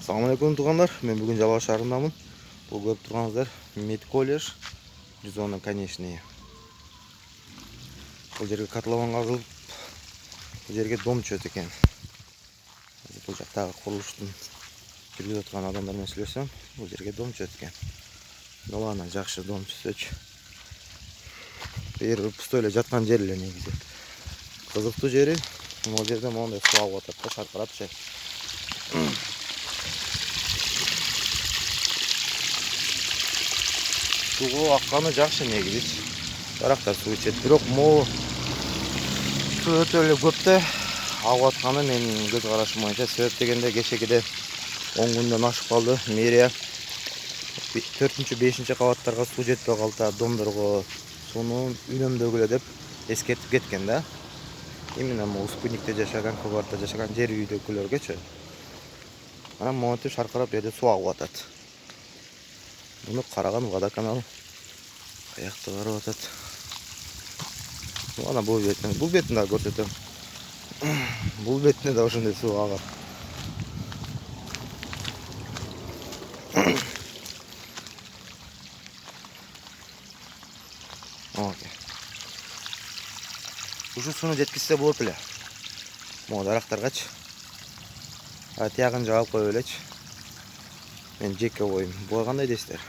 Assalamu alaikum туғандар. Мен бүгін Жалал шаарындамын. Бұл көріп тұрғаныңыздар медколледж 110 конечный. Бұл жерге котлован қазылып, бұл жерге дом түседі екен. Бұл жақтағы құрылыштың жүргізіп отырған адамдармен сөйлесем, бұл жерге дом түседі екен. Ну ладно, жақсы дом түседі. Бері пустойлы жатқан жерлер негізі. Қызықты жері, бұл жерде мондай су ағып жатады да, шарқырап түседі. Суға аққаны жақсы негізі. Бірақ су ішеді. Бірақ мол су өте көпті ағып жатқаны мен көз қарашым бойынша. Себеп дегенде кешегіде 10 күнден ашып қалды. Мэрия 4-5 қабаттарға су жетпей қалды. Домдырғы соны үнемдегіле деп ескертіп кеткен да. Именно мол спутникте жашаған, көкарта жашаған жер үйдегілерге. Ана моментте шарқырап жерде су ағып жатады. Бұны қараған водоканал аяқты барып жатады. Ана бұл бетін да көрсетем. Бұл бетіне де ошындай су ағады. Ушу суны жеткізсе болот эле. Могу дарактаргачы. Тиягын жаап коюп элечи. Мен жеке ойым. Буга кандай дейсиздер?